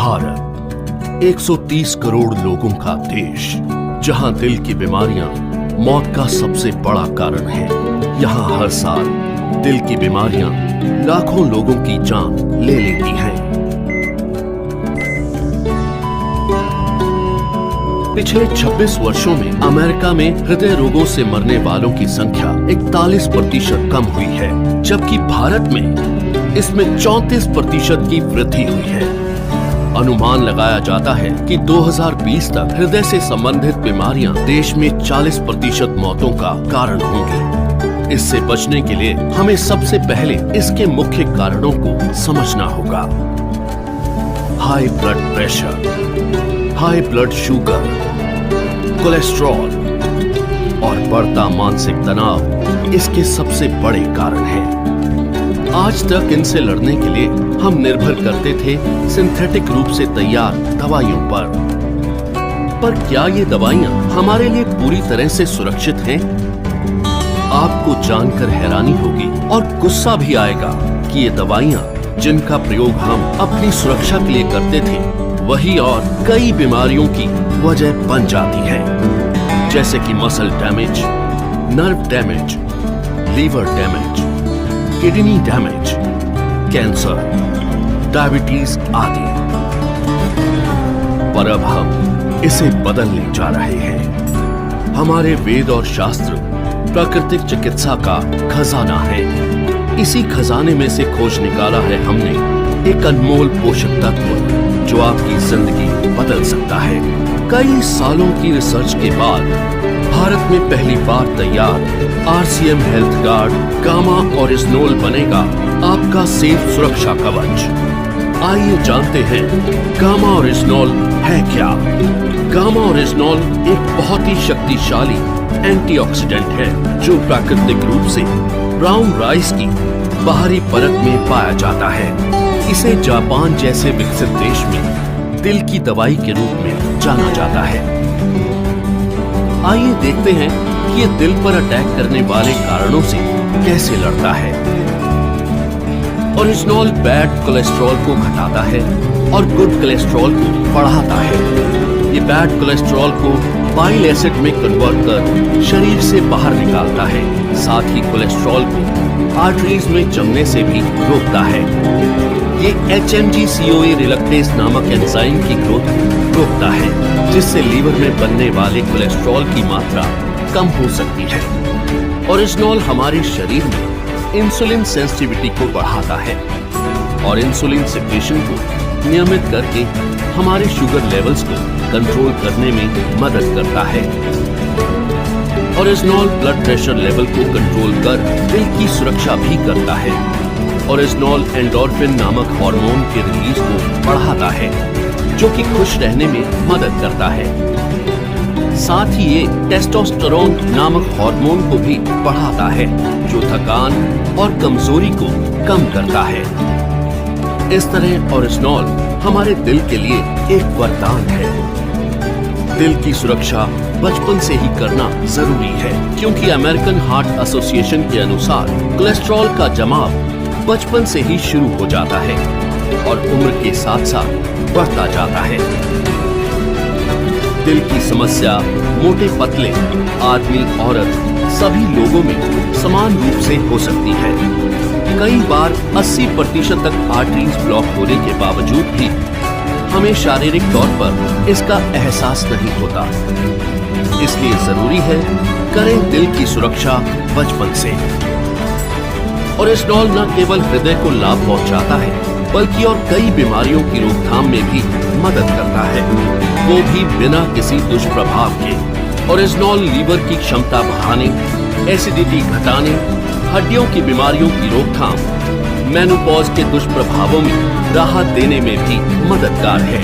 भारत 130 करोड़ लोगों का देश, जहां दिल की बीमारियां मौत का सबसे बड़ा कारण है। यहां हर साल दिल की बीमारियां लाखों लोगों की जान ले लेती हैं। पिछले 26 वर्षों में अमेरिका में हृदय रोगों से मरने वालों की संख्या 41% कम हुई है, जबकि भारत में इसमें 34% की वृद्धि हुई है। अनुमान लगाया जाता है कि 2020 तक हृदय से संबंधित बीमारियां देश में 40% मौतों का कारण होंगी। इससे बचने के लिए हमें सबसे पहले इसके मुख्य कारणों को समझना होगा। High blood pressure, high blood sugar, cholesterol और बढ़ता मानसिक तनाव इसके सबसे बड़े कारण हैं। आज तक इनसे लड़ने के लिए हम निर्भर करते थे सिंथेटिक रूप से तैयार दवाइयों पर क्या ये दवाइयां हमारे लिए पूरी तरह से सुरक्षित हैं? आपको जानकर हैरानी होगी और गुस्सा भी आएगा कि ये दवाइयां जिनका प्रयोग हम अपनी सुरक्षा के लिए करते थे, वही और कई बीमारियों की वजह बन जाती हैं, जैसे कि muscle damage, nerve damage, liver damage, kidney damage, cancer, diabetes आदि। पर अब हम इसे बदलने जा रहे हैं। हमारे वेद और शास्त्र प्राकृतिक चिकित्सा का खजाना है। इसी खजाने में से खोज निकाला है हमने एक अनमोल पोषक तत्व जो आपकी जिंदगी बदल सकता है। कई सालों की रिसर्च के बाद भारत में पहली बार तैयार RCM हेल्थ गार्ड गामा ओरिजिनोल बनेगा आपका सेफ सुरक्षा कवच। आइए जानते हैं गामा ओरिजिनोल है क्या। गामा ओरिजिनोल एक बहुत ही शक्तिशाली एंटीऑक्सीडेंट है जो प्राकृतिक रूप से ब्राउन राइस की बाहरी परत में पाया जाता है। इसे जापान जैसे विकसित देश में दिल की दवाई के रूप में जाना जाता है। आइए देखते हैं कि ये दिल पर अटैक करने वाले कारणों से कैसे लड़ता है। ओरिजिनोल बैड कोलेस्ट्रॉल को घटाता है और गुड कोलेस्ट्रॉल को बढ़ाता है। ये बैड कोलेस्ट्रॉल को बाइल एसिड में कन्वर्ट कर शरीर से बाहर निकालता है। साथ ही कोलेस्ट्रॉल को आर्टरीज में जमने से भी रोकता है। ये HMG-CoA रिलक्टेस नामक एंजाइम की ग्रोथ रोकता है, जिससे लीवर में बनने वाले कोलेस्ट्रॉल की मात्रा कम हो सकती है। ओरिजिनोल हमारे शरीर में इंसुलिन सेंसिटिविटी को बढ़ाता है और इंसुलिन सिक्रेशन को नियमित करके हमारे शुगर लेवल्स को कंट्रोल करने में मदद करता है। ओरिजिनोल ब्लड प्रेशर लेवल को कंट्रोल कर दिल की सुरक्षा भी करता है। ओरिजिनोल एंडोर्फिन नामक हार्मोन के रिलीज को बढ़ाता है, जो कि खुश रहने में मदद करता है। साथ ही ये टेस्टोस्टेरोन नामक हार्मोन को भी बढ़ाता है, जो थकान और कमजोरी को कम करता है। इस तरह ओरिजिनोल हमारे दिल के लिए एक वरदान है। दिल की सुरक्षा बचपन से ही करना जरूरी है, क्योंकि अमेरिकन हार्ट एसोसिएशन के अनुसार कोलेस्ट्रॉल का जमाव बचपन से ही शुरू हो जाता है और उम्र के साथ साथ बढ़ता जाता है। दिल की समस्या मोटे पतले आदमी औरत सभी लोगों में समान रूप से हो सकती है। कई बार 80% तक आर्टरीज ब्लॉक होने के बावजूद भी हमें शारीरिक तौर पर इसका एहसास नहीं होता। इसलिए जरूरी है करें दिल की सुरक्षा बचपन से। ओरिजिनोल न केवल हृदय को लाभ पहुंचाता है, बल्कि और कई बीमारियों की रोकथाम में भी मदद करता है, वो भी बिना किसी दुष्प्रभाव के। ओरिजिनोल लीवर की क्षमता बढ़ाने, एसिडिटी घटाने, हड्डियों की बीमारियों की रोकथाम, मेनोपॉज के दुष्प्रभावों में राहत देने में भी मददगार है।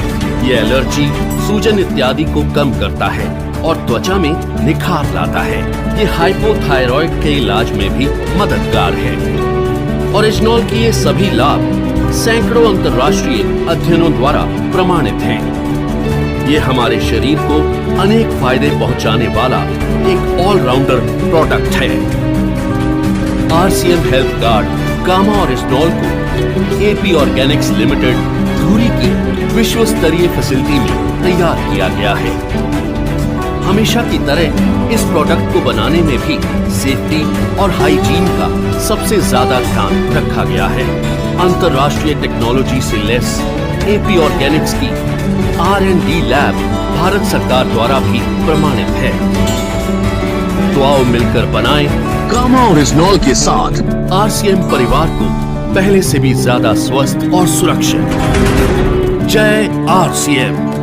ये एलर्जी, सूजन इत्यादि को कम करता है और त्वचा में निखार लाता है। ये हाइपोथायरॉइड के इलाज में भी मददगार है। ओरिजिनोल के ये सभी लाभ सैकड़ों अंतर्राष्ट्रीय अध्ययनों द्वारा प्रमाणित हैं। ये हमारे शरीर को अनेक फायदे पहुंचाने वाला एक ऑलराउंडर प्रोडक्ट है। RCM हेल्थ गार्ड गामा ओरिजिनोल को AP ऑर्गेनिक्स लिमिटेड धुरी की विश्व स्तरीय फैसिलिटी में तैयार किया गया है। हमेशा की तरह इस प्रोडक्ट को बनाने में भी सेफ्टी और हाइजीन का सबसे ज्यादा ध्यान रखा गया है। अंतर्राष्ट्रीय टेक्नोलॉजी से लैस एपी ऑर्गेनिक्स की R&D लैब भारत सरकार द्वारा भी प्रमाणित है। तो आओ मिलकर बनाएं कामा ओरिजिनॉल के साथ RCM परिवार को पहले से भी ज्यादा स्वस्थ और सुरक्षित। जय RCM।